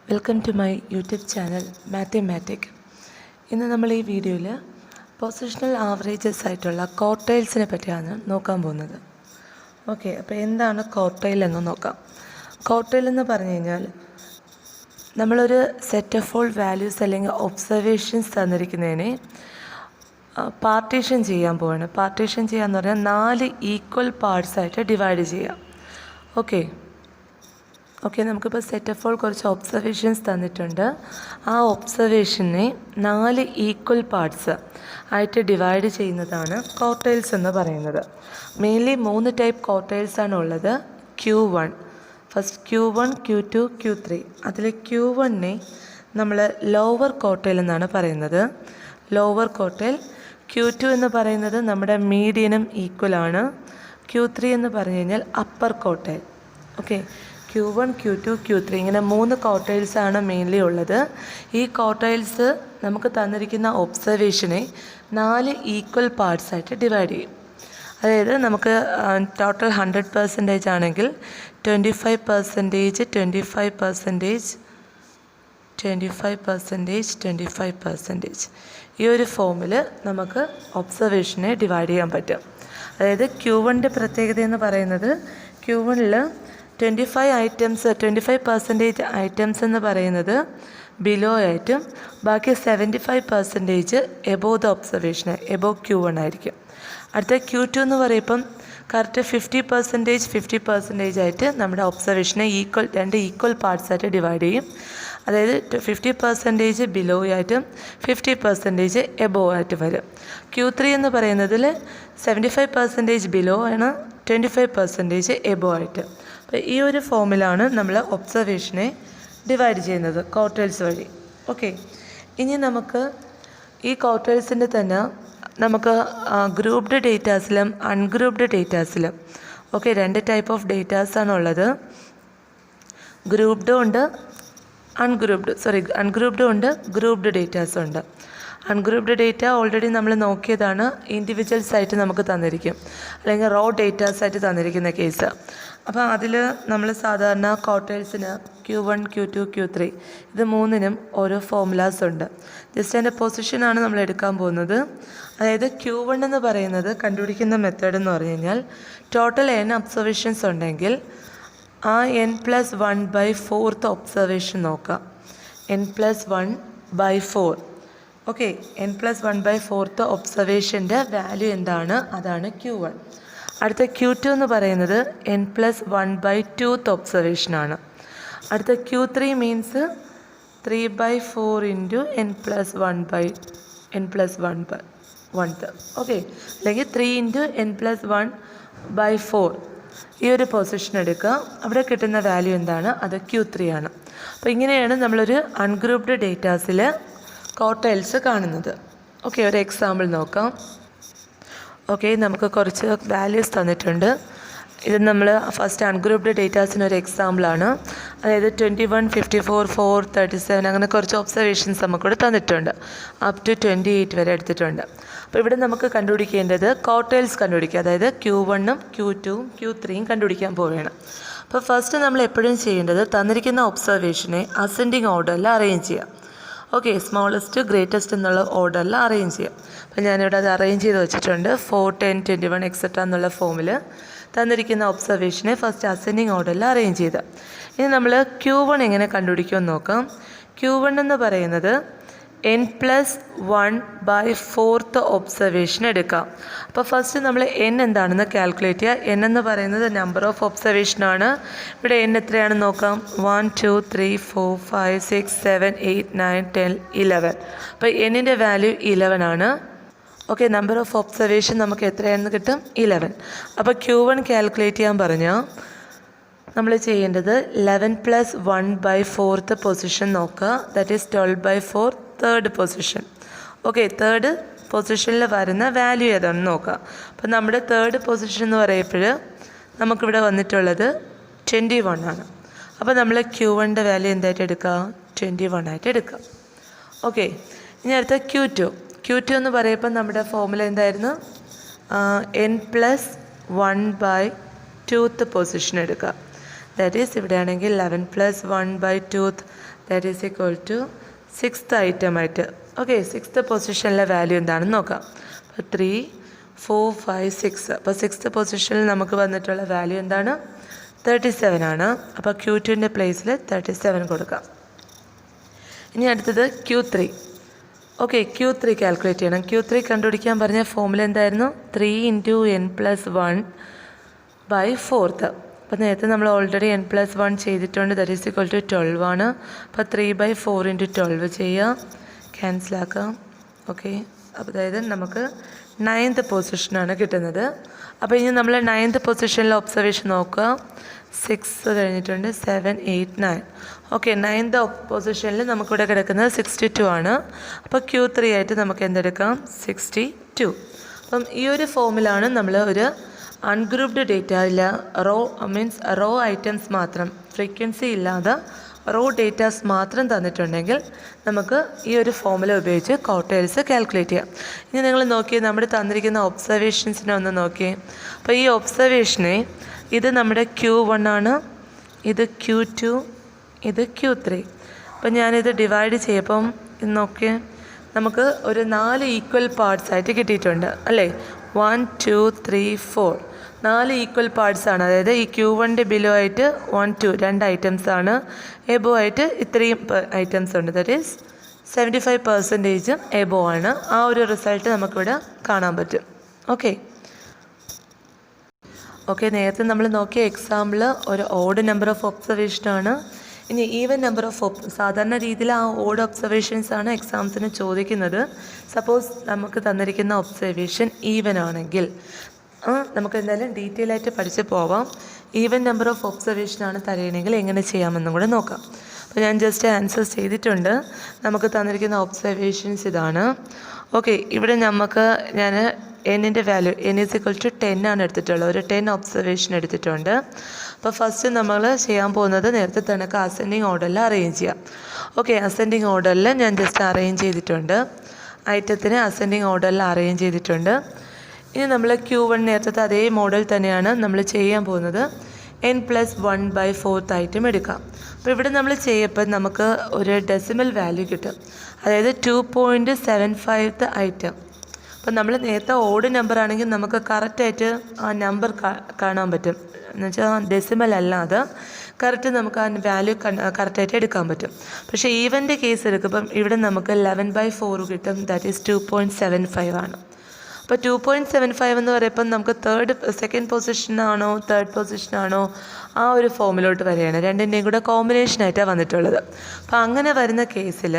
Welcome to my YouTube channel mathematic. ഇന്ന് നമ്മൾ ഈ വീഡിയോയിൽ പൊസിഷണൽ ആവറേജസ് ആയിട്ടുള്ള ക്വാർട്ടൈൽസിനെ പറ്റിയാണ് നോക്കാൻ പോകുന്നത്. ഓക്കെ, അപ്പോൾ എന്താണ് ക്വാർട്ടൈൽ എന്ന് നോക്കാം. ക്വാർട്ടൈൽ എന്ന് പറഞ്ഞു കഴിഞ്ഞാൽ നമ്മളൊരു സെറ്റ് ഓഫ് ഓൾ വാല്യൂസ് അല്ലെങ്കിൽ ഒബ്സർവേഷൻസ് തന്നിരിക്കുന്നതിനെ പാർട്ടീഷൻ ചെയ്യാൻ പോവാണ്. പാർട്ടീഷൻ ചെയ്യാന്ന് പറഞ്ഞാൽ 4 ഈക്വൽ പാർട്സായിട്ട് ഡിവൈഡ് ചെയ്യാം. ഓക്കെ, നമുക്കിപ്പോൾ സെറ്റ് ഓഫ് ഓൾ കുറച്ച് ഒബ്സർവേഷൻസ് തന്നിട്ടുണ്ട്. ആ ഒബ്സർവേഷനെ 4 ഈക്വൽ പാർട്സ് ആയിട്ട് ഡിവൈഡ് ചെയ്യുന്നതാണ് ക്വാർട്ടൈൽസ് എന്ന് പറയുന്നത്. മെയിൻലി 3 ടൈപ്പ് ക്വാർട്ടൈൽസാണ് ഉള്ളത്. Q1, first Q1, Q2, Q3. അതിൽ Q1നെ നമ്മൾ ലോവർ ക്വാർട്ടൈൽ എന്നാണ് പറയുന്നത്. Lower quartile. Q2 എന്ന് പറയുന്നത് നമ്മുടെ മീഡിയനും ഈക്വലാണ്. Q3 എന്ന് പറഞ്ഞു കഴിഞ്ഞാൽ upper quartile. Okay, Q1, Q2, Q3 ഇങ്ങനെ 3 ക്വാർട്ടൈൽസാണ് മെയിൻലി ഉള്ളത്. ഈ ക്വാർട്ടൈൽസ് നമുക്ക് തന്നിരിക്കുന്ന ഒബ്സർവേഷനെ 4 ഈക്വൽ പാർട്സായിട്ട് ഡിവൈഡ് ചെയ്യും. അതായത് നമുക്ക് ടോട്ടൽ 100% ആണെങ്കിൽ 25%, 25% ഈ ഒരു ഫോമിൽ നമുക്ക് ഒബ്സർവേഷനെ ഡിവൈഡ് ചെയ്യാൻ പറ്റും. അതായത് Q1ൻ്റെ പ്രത്യേകത എന്ന് പറയുന്നത് Q1ൽ 25% ഐറ്റംസ് എന്ന് പറയുന്നത് ബിലോ ആയിട്ടും ബാക്കി 75% above the observation, above Q1 ആയിരിക്കും. അടുത്ത Q2 എന്ന് പറയുമ്പം കറക്റ്റ് 50% ആയിട്ട് നമ്മുടെ ഒബ്സർവേഷനെ രണ്ട് ഈക്വൽ പാർട്സായിട്ട് ഡിവൈഡ് ചെയ്യും. അതായത് 50% ബിലോ ആയിട്ടും 50% എബോവ് ആയിട്ട് വരും. Q3 എന്ന് പറയുന്നതിൽ 75% ബിലോ ആണ്, 25% എബോവ് ആയിട്ട്. അപ്പോൾ ഈ ഒരു ഫോമിലാണ് നമ്മൾ ഒബ്സർവേഷനെ ഡിവൈഡ് ചെയ്യുന്നത് ക്വാർട്ടൈൽസ് വഴി. ഓക്കെ, ഇനി നമുക്ക് ഈ ക്വാർട്ടൈൽസിൻ്റെ തന്നെ നമുക്ക് ഗ്രൂപ്പ്ഡ് ഡേറ്റാസിലും അൺഗ്രൂപ്പ്ഡ് ഡേറ്റാസിലും ഓക്കെ 2 ടൈപ്പ് ഓഫ് ഡേറ്റാസാണ് ഉള്ളത്. അൺഗ്രൂപ്പ്ഡും ഉണ്ട്, ഗ്രൂപ്പ്ഡ് ഡേറ്റാസും ഉണ്ട്. അൺഗ്രൂപ്പ്ഡ് ഡേറ്റ ഓൾറെഡി നമ്മൾ നോക്കിയതാണ്. ഇൻഡിവിജ്വൽസ് ആയിട്ട് നമുക്ക് തന്നിരിക്കും, അല്ലെങ്കിൽ റോ ഡേറ്റാസ് ആയിട്ട് തന്നിരിക്കുന്ന കേസ്. അപ്പോൾ അതിൽ നമ്മൾ സാധാരണ ക്വാർട്ടൈൽസിന് Q1, Q2, Q3 ഇത് 3നും ഓരോ ഫോർമുലാസ് ഉണ്ട്. ജസ്റ്റ് അതിൻ്റെ പൊസിഷനാണ് നമ്മൾ എടുക്കാൻ പോകുന്നത്. അതായത് Q1 എന്ന് പറയുന്നത് കണ്ടുപിടിക്കുന്ന മെത്തേഡ് എന്ന് പറഞ്ഞു കഴിഞ്ഞാൽ ടോട്ടൽ n ഒബ്സർവേഷൻസ് ഉണ്ടെങ്കിൽ ആ n+1/4 ഒബ്സർവേഷൻ നോക്കാം. n+1/4. ഓക്കെ, n+1/4 ഒബ്സർവേഷൻ്റെ വാല്യൂ എന്താണ്, അതാണ് Q1. അടുത്ത Q2 എന്ന് പറയുന്നത് n+1/2 ഒബ്സർവേഷനാണ്. അടുത്ത Q3 means 3/4 into n+1/1. Okay, അല്ലെങ്കിൽ 3 ഇൻറ്റു n+1/4 ഈ ഒരു പൊസിഷൻ എടുക്കുക. അവിടെ കിട്ടുന്ന വാല്യൂ എന്താണ്, അത് Q3 ആണ്. അപ്പോൾ ഇങ്ങനെയാണ് നമ്മളൊരു അൺഗ്രൂപ്പ്ഡ് ഡേറ്റാസിൽ ക്വാർട്ടൈൽസ് കാണുന്നത്. ഓക്കെ, ഒരു എക്സാമ്പിൾ നോക്കാം. ഓക്കെ, നമുക്ക് കുറച്ച് വാല്യൂസ് തന്നിട്ടുണ്ട്. ഇത് നമ്മൾ ഫസ്റ്റ് അൺഗ്രൂപ്പ്ഡ് ഡേറ്റാസിന് ഒരു എക്സാമ്പിളാണ്. അതായത് 21, 54, 4, 37 അങ്ങനെ കുറച്ച് ഒബ്സർവേഷൻസ് നമുക്കിവിടെ തന്നിട്ടുണ്ട്. അപ് ടു 28 വരെ എടുത്തിട്ടുണ്ട്. അപ്പോൾ ഇവിടെ നമുക്ക് കണ്ടുപിടിക്കേണ്ടത് ക്വാർട്ടൈൽസ് കണ്ടുപിടിക്കുക. അതായത് Q1ഉം Q2ഉം Q3യും കണ്ടുപിടിക്കാൻ പോവുകയാണ്. അപ്പോൾ ഫസ്റ്റ് നമ്മൾ എപ്പോഴും ചെയ്യേണ്ടത് തന്നിരിക്കുന്ന ഒബ്സർവേഷനെ അസെൻഡിങ് ഓർഡറിൽ അറേഞ്ച് ചെയ്യാം. ഓക്കെ, സ്മോളസ്റ്റ് ഗ്രേറ്റസ്റ്റ് എന്നുള്ള ഓർഡറിൽ അറേഞ്ച് ചെയ്യാം. അപ്പോൾ ഞാനിവിടെ അത് അറേഞ്ച് ചെയ്ത് വെച്ചിട്ടുണ്ട്. 4, 10, 21 എക്സെട്ര എന്നുള്ള ഫോമിൽ തന്നിരിക്കുന്ന ഒബ്സർവേഷനെ ഫസ്റ്റ് അസെൻഡിങ് ഓർഡറിൽ അറേഞ്ച് ചെയ്ത്. ഇനി നമ്മൾ Q1 എങ്ങനെ കണ്ടുപിടിക്കുമെന്ന് നോക്കാം. Q1 എന്ന് പറയുന്നത് n+1/4 ഒബ്സർവേഷൻ എടുക്കാം. അപ്പോൾ ഫസ്റ്റ് നമ്മൾ n എന്താണെന്ന് കാൽക്കുലേറ്റ് ചെയ്യുക. n എന്ന് പറയുന്നത് നമ്പർ ഓഫ് ഒബ്സർവേഷനാണ്. ഇവിടെ n എത്രയാണെന്ന് നോക്കാം. 1, 2, 3, 4, 5, 6, 7, 8, 9, 10, 11. അപ്പോൾ n-ൻ്റെ വാല്യൂ 11 ആണ്. ഓക്കെ, നമ്പർ ഓഫ് ഒബ്സർവേഷൻ നമുക്ക് എത്രയാണെന്ന് കിട്ടും, 11. അപ്പോൾ Q1 കാൽക്കുലേറ്റ് ചെയ്യാൻ പറഞ്ഞാൽ നമ്മൾ ചെയ്യേണ്ടത് 11+1/4 പൊസിഷൻ നോക്കുക. That is 12/4 third position. Okay, third പൊസിഷനിൽ വരുന്ന വാല്യൂ ഏതാണെന്ന് നോക്കുക. അപ്പോൾ നമ്മുടെ തേർഡ് പൊസിഷൻ എന്ന് പറയുമ്പോൾ നമുക്കിവിടെ വന്നിട്ടുള്ളത് 21 ആണ്. അപ്പോൾ നമ്മൾ Q1ൻ്റെ വാല്യൂ എന്തായിട്ട് എടുക്കുക, 21 ആയിട്ട് എടുക്കുക. ഓക്കെ, ഇനി അടുത്ത Q2 എന്ന് പറയുമ്പോൾ നമ്മുടെ ഫോർമുല എന്തായിരുന്നു, n+1/2 പൊസിഷൻ എടുക്കുക. ദാറ്റ് ഈസ് ഇവിടെയാണെങ്കിൽ 11 + 1/2 that is equal to 6th item ആയിട്ട്. ഓക്കെ, 6th പൊസിഷനിലെ വാല്യൂ എന്താണെന്ന് നോക്കാം. അപ്പോൾ 3, 4, 5, 6. അപ്പോൾ 6th പൊസിഷനിൽ നമുക്ക് വന്നിട്ടുള്ള വാല്യൂ എന്താണ്? 37 ആണ്. അപ്പോൾ Q2ൻ്റെ പ്ലേസിൽ 37 കൊടുക്കാം. ഇനി അടുത്തത് Q3. ഓക്കെ, Q3 കാൽക്കുലേറ്റ് ചെയ്യണം. Q3 കണ്ടുപിടിക്കാൻ പറഞ്ഞ ഫോമുല എന്തായിരുന്നു? 3 × n + 1/4. അപ്പോൾ നേരത്തെ നമ്മൾ ഓൾറെഡി n + 1 ചെയ്തിട്ടുണ്ട്. ദാറ്റ് ഈസ് ഈക്വൽ ടു 12 ആണ്. അപ്പോൾ 3/4 × 12 ചെയ്യുക, ക്യാൻസലാക്കാം. ഓക്കെ, അപ്പോൾ അതായത് നമുക്ക് 9th പൊസിഷനാണ് കിട്ടുന്നത്. അപ്പോൾ ഇനി നമ്മൾ 9th പൊസിഷനിലെ ഒബ്സർവേഷൻ നോക്കുക. 6 കഴിഞ്ഞിട്ടുണ്ട്, 7, 8, 9. ഓക്കെ, 9th പൊസിഷനിൽ നമുക്കിവിടെ കിടക്കുന്നത് 62 ആണ്. അപ്പോൾ Q3 ആയിട്ട് നമുക്ക് എന്തെടുക്കാം? 62. അപ്പം ഈ ഒരു ഫോമിലാണ് നമ്മൾ ഒരു അൺഗ്രൂപ്ഡ് ഡേറ്റ ഇല്ല, റോ ഐറ്റംസ് മാത്രം, ഫ്രീക്വൻസി ഇല്ലാതെ റോ ഡേറ്റാസ് മാത്രം തന്നിട്ടുണ്ടെങ്കിൽ നമുക്ക് ഈ ഒരു ഫോമുല ഉപയോഗിച്ച് ക്വാർട്ടൈൽസ് കാൽക്കുലേറ്റ് ചെയ്യാം. ഇനി നിങ്ങൾ നോക്കിയേ, നമ്മുടെ തന്നിരിക്കുന്ന ഒബ്സർവേഷൻസിനെ ഒന്ന് നോക്കിയേ. അപ്പോൾ ഈ ഒബ്സർവേഷനെ, ഇത് നമ്മുടെ Q1 ആണ്, ഇത് Q2, ഇത് Q3. അപ്പം ഞാനിത് ഡിവൈഡ് ചെയ്യപ്പം ഇത് നോക്കിയേ, നമുക്ക് ഒരു 4 ഈക്വൽ പാർട്സ് ആയിട്ട് കിട്ടിയിട്ടുണ്ട് അല്ലേ? 1, 2, 3, 4 4 ഈക്വൽ പാർട്സ് ആണ്. അതായത് ഈ Q1ൻ്റെ ബിലോ ആയിട്ട് 1, 2 2 ഐറ്റംസ് ആണ്, എബോ ആയിട്ട് ഇത്രയും ഐറ്റംസ് ഉണ്ട്. ദാറ്റ് ഈസ് 75% എബോ ആണ്. ആ ഒരു റിസൾട്ട് നമുക്കിവിടെ കാണാൻ പറ്റും. ഓക്കെ, നേരത്തെ നമ്മൾ നോക്കിയ എക്സാമ്പിൾ ഒരു ഓഡ് നമ്പർ ഓഫ് ഒബ്സർവേഷനാണ്. ഇനി ഈവൻ നമ്പർ ഓഫ് സാധാരണ രീതിയിൽ ആ ഓഡ് ഒബ്സർവേഷൻസ് ആണ് എക്സാംസിന് ചോദിക്കുന്നത്. സപ്പോസ് നമുക്ക് തന്നിരിക്കുന്ന ഒബ്സർവേഷൻ ഈവൻ ആണെങ്കിൽ നമുക്ക് എന്തായാലും ഡീറ്റെയിൽ ആയിട്ട് പഠിച്ച് പോവാം. ഈവൻ നമ്പർ ഓഫ് ഒബ്സർവേഷനാണ് തരയണമെങ്കിൽ എങ്ങനെ ചെയ്യാമെന്നും കൂടെ നോക്കാം. അപ്പോൾ ഞാൻ ജസ്റ്റ് ആൻസേഴ്സ് ചെയ്തിട്ടുണ്ട്. നമുക്ക് തന്നിരിക്കുന്ന ഒബ്സർവേഷൻസ് ഇതാണ്. ഓക്കെ, ഇവിടെ ഞാൻ എന്നിൻ്റെ വാല്യൂ n = 10 ആണ് എടുത്തിട്ടുള്ളത്. ഒരു 10 ഒബ്സർവേഷൻ എടുത്തിട്ടുണ്ട്. അപ്പോൾ ഫസ്റ്റ് നമ്മൾ ചെയ്യാൻ പോകുന്നത് നേരത്തെ തന്നെ അസെൻഡിങ് ഓർഡറിൽ അറേഞ്ച് ചെയ്യാം. ഓക്കെ, അസെൻഡിങ് ഓർഡറിൽ ഞാൻ ജസ്റ്റ് അറേഞ്ച് ചെയ്തിട്ടുണ്ട്. ഐറ്റത്തിന് അസെൻഡിങ് ഓർഡറിൽ അറേഞ്ച് ചെയ്തിട്ടുണ്ട്. ഇനി നമ്മൾ Q1 നേരത്തെ അതേ മോഡൽ തന്നെയാണ് നമ്മൾ ചെയ്യാൻ പോകുന്നത്. n + 1/4 ഐറ്റം എടുക്കാം. അപ്പോൾ ഇവിടെ നമ്മൾ ചെയ്യപ്പോൾ നമുക്ക് ഒരു ഡെസിമൽ വാല്യൂ കിട്ടും. അതായത് 2.75th ഐറ്റം. അപ്പം നമ്മൾ നേരത്തെ ഓഡ് നമ്പർ ആണെങ്കിൽ നമുക്ക് കറക്റ്റായിട്ട് ആ നമ്പർ കാണാൻ പറ്റും. എന്ന് വെച്ചാൽ ഡെസിമൽ അല്ലാതെ കറക്റ്റ് നമുക്ക് ആ വാല്യൂ കറക്റ്റായിട്ട് എടുക്കാൻ പറ്റും. പക്ഷേ ഈവൻ്റെ കേസ് എടുക്കുമ്പം ഇവിടെ നമുക്ക് 11/4 കിട്ടും. ദാറ്റ് ഈസ് 2.75 ആണ്. അപ്പോൾ 2.75 എന്ന് പറയുമ്പം നമുക്ക് സെക്കൻഡ് പൊസിഷനാണോ തേർഡ് പൊസിഷനാണോ ആ ഒരു ഫോമിലോട്ട് വരികയാണ്. രണ്ടിൻ്റെയും കൂടെ കോമ്പിനേഷനായിട്ടാണ് വന്നിട്ടുള്ളത്. അപ്പോൾ അങ്ങനെ വരുന്ന കേസിൽ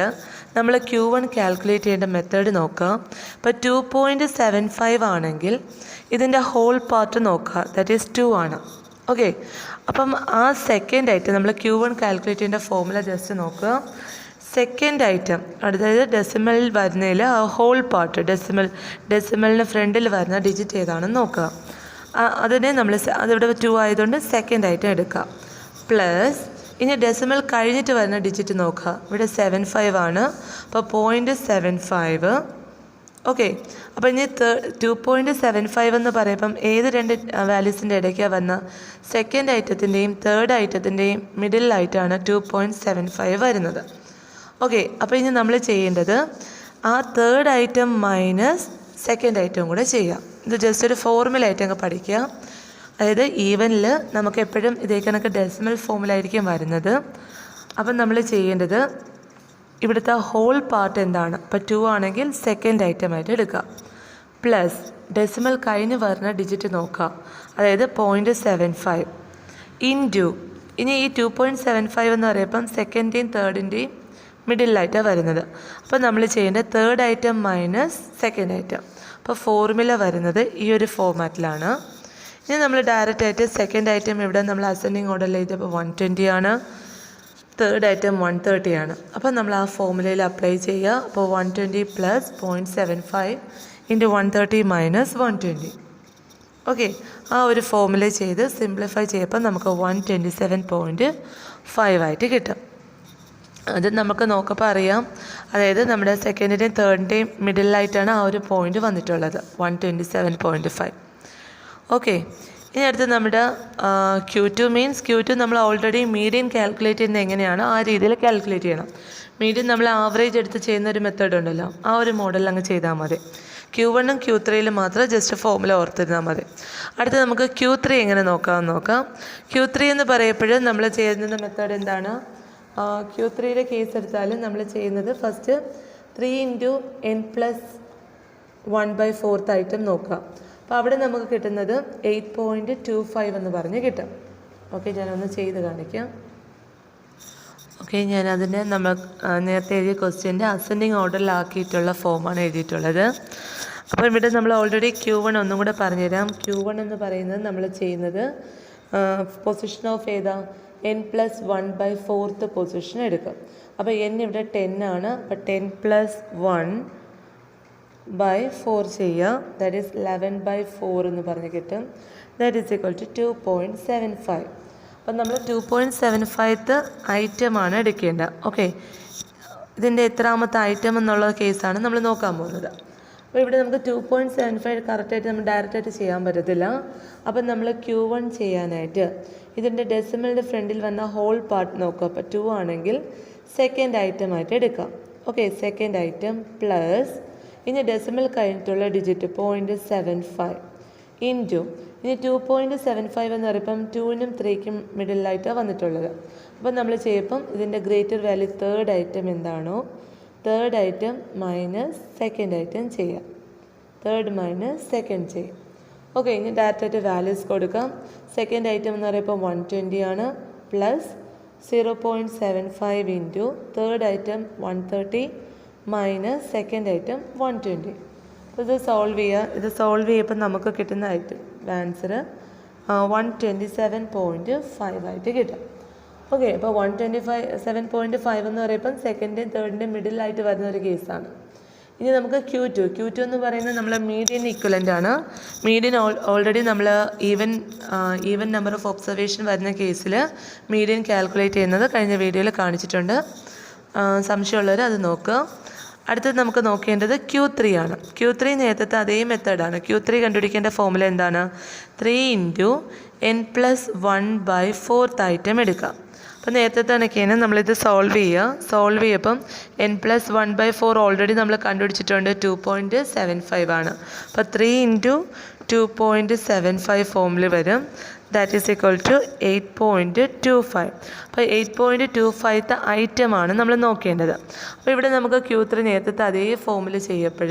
നമ്മൾ Q1 കാൽക്കുലേറ്റ് ചെയ്യേണ്ട മെത്തേഡ് നോക്കുക. ഇപ്പോൾ 2.75 ആണെങ്കിൽ ഇതിൻ്റെ ഹോൾ പാർട്ട് നോക്കുക. ദാറ്റ് ഈസ് 2 ആണ്. ഓക്കെ, അപ്പം ആ സെക്കൻഡ് ഐറ്റം നമ്മൾ Q1 കാൽക്കുലേറ്റ് ചെയ്യേണ്ട ഫോമുല ജസ്റ്റ് നോക്കുക. സെക്കൻഡ് ഐറ്റം, അതായത് ഡെസിമലിൽ വരുന്നതിൽ ആ ഹോൾ പാർട്ട്, ഡെസിമലിന് ഫ്രണ്ടിൽ വരുന്ന ഡിജിറ്റ് ഏതാണെന്ന് നോക്കുക. അതിനെ നമ്മൾ അതിവിടെ 2 ആയതുകൊണ്ട് സെക്കൻഡ് ഐറ്റം എടുക്കുക. പ്ലസ് ഇനി ഡെസിമൽ കഴിഞ്ഞിട്ട് വരുന്ന ഡിജിറ്റ് നോക്കുക. ഇവിടെ 75 ആണ്. അപ്പോൾ 0.75. ഓക്കെ, അപ്പോൾ ഇനി 2.75 എന്ന് പറയുമ്പം ഏത് രണ്ട് വാല്യൂസിൻ്റെ ഇടയ്ക്കാണ് വന്ന സെക്കൻഡ് ഐറ്റത്തിൻ്റെയും തേർഡ് ഐറ്റത്തിൻ്റെയും മിഡിലായിട്ടാണ് 2.75 വരുന്നത്. ഓക്കെ, അപ്പോൾ ഇനി നമ്മൾ ചെയ്യേണ്ടത് ആ തേർഡ് ഐറ്റം മൈനസ് സെക്കൻഡ് ഐറ്റവും കൂടെ ചെയ്യാം. ഇത് ജസ്റ്റ് ഒരു ഫോർമുലയായിട്ട് അങ്ങ് പഠിക്കുക. അതായത് ഈവനിൽ നമുക്ക് എപ്പോഴും ഇതേ കണക്ക് ഡെസിമൽ ഫോമിലായിരിക്കും വരുന്നത്. അപ്പം നമ്മൾ ചെയ്യേണ്ടത് ഇവിടുത്തെ ഹോൾ പാർട്ട് എന്താണ്, ഇപ്പോൾ 2 ആണെങ്കിൽ സെക്കൻഡ് ഐറ്റമായിട്ട് എടുക്കുക. പ്ലസ് ഡെസിമൽ കഴിഞ്ഞ് വരുന്ന ഡിജിറ്റ് നോക്കുക. അതായത് 0.75 ഇൻറ്റു ഇനി ഈ 2.75 എന്ന് പറയുമ്പം സെക്കൻഡിൻ്റെയും തേർഡിൻ്റെയും മിഡിലായിട്ടാണ് വരുന്നത്. അപ്പോൾ നമ്മൾ ചെയ്യേണ്ടത് third item minus second item. അപ്പോൾ ഫോർമുല വരുന്നത് ഈ ഒരു ഫോർമാറ്റിലാണ്. ഇനി നമ്മൾ ഡയറക്റ്റായിട്ട് സെക്കൻഡ് ഐറ്റം ഇവിടെ നമ്മൾ അസെൻഡിങ് ഓർഡറിൽ എഴുതിയപ്പോൾ 120 ആണ്, തേർഡ് ഐറ്റം 130 ആണ്. അപ്പോൾ നമ്മൾ ആ ഫോർമുലയിൽ അപ്ലൈ ചെയ്യുക. അപ്പോൾ 120 + 0.75 × 130 - 120. ഓക്കെ, ആ ഒരു ഫോർമുല ചെയ്ത് സിംപ്ലിഫൈ ചെയ്യുമ്പോൾ നമുക്ക് 127.5 ആയിട്ട് കിട്ടും. അത് നമുക്ക് നോക്കപ്പോൾ അറിയാം. അതായത് നമ്മുടെ സെക്കൻഡിൻ്റെയും തേർഡിൻ്റെയും മിഡിലായിട്ടാണ് ആ ഒരു പോയിൻ്റ് വന്നിട്ടുള്ളത്, 127.5. ഓക്കെ, ഇനി അടുത്ത് നമ്മുടെ Q2 മീൻസ് Q2 നമ്മൾ ഓൾറെഡി മീഡിയൻ കാൽക്കുലേറ്റ് ചെയ്യുന്നത് എങ്ങനെയാണോ ആ രീതിയിൽ കാൽക്കുലേറ്റ് ചെയ്യണം. മീഡിയൻ നമ്മൾ ആവറേജ് എടുത്ത് ചെയ്യുന്ന ഒരു മെത്തേഡ് ഉണ്ടല്ലോ, ആ ഒരു മോഡലിൽ അങ്ങ് ചെയ്താൽ മതി. Q1ഉം Q3യിലും മാത്രം ജസ്റ്റ് ഫോമുല ഓർത്തിരുന്നാൽ മതി. അടുത്ത് നമുക്ക് Q3 എങ്ങനെ നോക്കാമെന്ന് നോക്കാം. Q3 എന്ന് പറയുമ്പോഴും നമ്മൾ ചെയ്യുന്ന മെത്തേഡ് എന്താണ്? Q3യുടെ കേസ് എടുത്താലും നമ്മൾ ചെയ്യുന്നത് ഫസ്റ്റ് 3 × n+1/4 ഐറ്റം നോക്കാം. അപ്പോൾ അവിടെ നമുക്ക് കിട്ടുന്നത് 8.25 എന്ന് പറഞ്ഞ് കിട്ടും. ഓക്കെ, ഞാനൊന്ന് ചെയ്ത് കാണിക്കാം. ഓക്കെ, ഞാനതിന് നമ്മൾ നേരത്തെ എഴുതിയ ക്വസ്റ്റ്യൻ്റെ അസെൻഡിങ് ഓർഡറിലാക്കിയിട്ടുള്ള ഫോമാണ് എഴുതിയിട്ടുള്ളത്. അപ്പോൾ ഇവിടെ നമ്മൾ ഓൾറെഡി Q1 ഒന്നും കൂടെ പറഞ്ഞുതരാം. Q1 എന്ന് പറയുന്നത് നമ്മൾ ചെയ്യുന്നത് പൊസിഷൻ ഓഫ് ഏതാ n+1/4 പൊസിഷൻ എടുക്കും. അപ്പോൾ n ഇവിടെ 10 ആണ്. അപ്പോൾ 10+1/4 ചെയ്യുക, ദാറ്റ് ഈസ് 11/4 എന്ന് പറഞ്ഞ് കിട്ടും. That is equal to 2.75. അപ്പം നമ്മൾ 2.75 ഐറ്റമാണ് എടുക്കേണ്ടത്. ഓക്കെ, ഇതിൻ്റെ എത്രാമത്തെ ഐറ്റം എന്നുള്ള കേസാണ് നമ്മൾ നോക്കാൻ പോകുന്നത്. അപ്പോൾ ഇവിടെ നമുക്ക് 2.75 കറക്റ്റായിട്ട് നമ്മൾ ഡയറക്റ്റായിട്ട് ചെയ്യാൻ പറ്റത്തില്ല. അപ്പം നമ്മൾ Q1 ചെയ്യാനായിട്ട് ഇതിൻ്റെ ഡെസിമലിൻ്റെ ഫ്രണ്ടിൽ വന്ന ഹോൾ പാർട്ട് നോക്കുക. അപ്പോൾ 2 ആണെങ്കിൽ സെക്കൻഡ് ഐറ്റം ആയിട്ട് എടുക്കാം. ഓക്കെ, സെക്കൻഡ് ഐറ്റം പ്ലസ് ഇനി ഡെസിമൽ കഴിഞ്ഞിട്ടുള്ള ഡിജിറ്റ് 0.75 ഇൻറ്റു ഇനി 2.75 എന്ന് പറയുമ്പം 2നും 3ക്കും മിഡിലായിട്ടാണ് വന്നിട്ടുള്ളത്. അപ്പം നമ്മൾ ചെയ്യുമ്പം ഇതിൻ്റെ ഗ്രേറ്റർ വാല്യൂ തേർഡ് ഐറ്റം എന്താണോ third item minus second item ചെയ്യാം. തേർഡ് മൈനസ് സെക്കൻഡ് ചെയ്യാം. ഓക്കെ, ഇനി ഡയറക്റ്റായിട്ട് വാല്യൂസ് കൊടുക്കാം. സെക്കൻഡ് ഐറ്റം എന്ന് പറയുമ്പോൾ 120 ആണ്, plus 0.75 into third item 130 minus second item 120. അപ്പോൾ ഇത് സോൾവ് ചെയ്യുക. ഇത് സോൾവ് ചെയ്യുമ്പോൾ നമുക്ക് കിട്ടുന്ന ഐറ്റം ആൻസർ 127.5 ആയിട്ട് കിട്ടും. ഓക്കെ, അപ്പോൾ 127.5 എന്ന് പറയുമ്പം സെക്കൻഡും തേർഡിൻ്റെയും മിഡിലായിട്ട് വരുന്ന ഒരു കേസാണ്. ഇനി നമുക്ക് Q2 എന്ന് പറയുന്നത് നമ്മൾ മീഡിയൻ ഇക്വലൻ്റ് ആണ്. മീഡിയൻ ഓൾറെഡി നമ്മൾ ഈവൻ നമ്പർ ഓഫ് ഒബ്സർവേഷൻ വരുന്ന കേസിൽ മീഡിയൻ കാൽക്കുലേറ്റ് ചെയ്യുന്നത് കഴിഞ്ഞ വീഡിയോയിൽ കാണിച്ചിട്ടുണ്ട്. സംശയമുള്ളവർ അത് നോക്കുക. അടുത്തത് നമുക്ക് നോക്കേണ്ടത് Q3 ആണ്. Q3 നേരത്തെ അതേ മെത്തേഡാണ്. Q3 കണ്ടുപിടിക്കേണ്ട ഫോമുല എന്താണ്? 3 × n+1/4 ഐറ്റം എടുക്കാം. അപ്പോൾ നേരത്തെ കണക്കാണ് നമ്മളിത് സോൾവ് ചെയ്യുമ്പം n+1/4 ഓൾറെഡി നമ്മൾ കണ്ടുപിടിച്ചിട്ടുണ്ട് 2.75 ആണ്. അപ്പോൾ 3 × 2.75 ഫോമിൽ വരും. That is equal to 8.25. അപ്പോൾ 8.25 ഐറ്റമാണ് നമ്മൾ നോക്കേണ്ടത്. അപ്പോൾ ഇവിടെ നമുക്ക് Q3 നേരത്തെ അതേ ഫോമിൽ ചെയ്യപ്പോൾ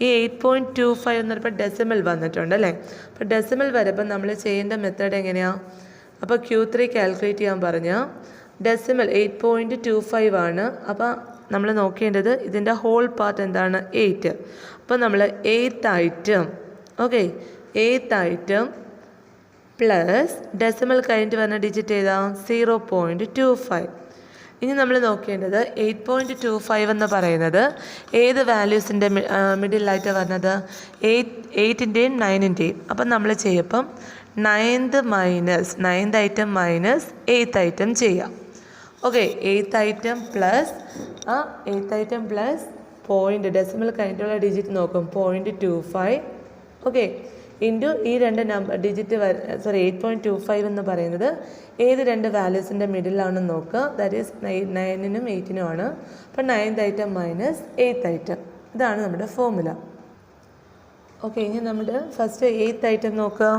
ഈ 8.25 എന്ന് പറയുമ്പോൾ ഡെസിമൽ വന്നിട്ടുണ്ട് അല്ലേ. അപ്പോൾ ഡെസിമൽ വരുമ്പോൾ നമ്മൾ ചെയ്യേണ്ട മെത്തേഡ് എങ്ങനെയാണ്? അപ്പോൾ Q3 കാൽക്കുലേറ്റ് ചെയ്യാൻ പറഞ്ഞാൽ ഡെസിമൽ 8.25 ആണ്. അപ്പോൾ നമ്മൾ നോക്കേണ്ടത് ഇതിൻ്റെ ഹോൾ പാർട്ട് എന്താണ്? 8. അപ്പോൾ നമ്മൾ 8th item, okay, 8th item plus decimal കഴിഞ്ഞിട്ട് വരുന്ന ഡിജിറ്റ് ഏതാ? 0.25. ഇനി നമ്മൾ നോക്കേണ്ടത് 8.25 എന്ന് പറയുന്നത് ഏത് വാല്യൂസിൻ്റെ മിഡിലായിട്ട് വരുന്നത്? 8ൻ്റെയും 9ൻ്റെയും. അപ്പം നമ്മൾ ചെയ്യപ്പം 9th item minus 8th item ചെയ്യാം. Okay, 8th item plus 8th item plus point decimal കഴിഞ്ഞിട്ടുള്ള ഡിജിറ്റ് നോക്കും 0.25. ഓക്കെ, ഇൻറ്റു ഈ രണ്ട് ഡിജിറ്റ് 8.25 എന്ന് പറയുന്നത് ഏത് രണ്ട് വാല്യൂസിൻ്റെ മിഡിലാണെന്ന് നോക്കുക. ദാറ്റ് ഈസ് 9നും 8നും ആണ്. അപ്പോൾ 9th item minus 8th item, ഇതാണ് നമ്മുടെ ഫോമുല. ഓക്കെ, ഇനി നമ്മുടെ ഫസ്റ്റ് 8th ഐറ്റം നോക്കുക.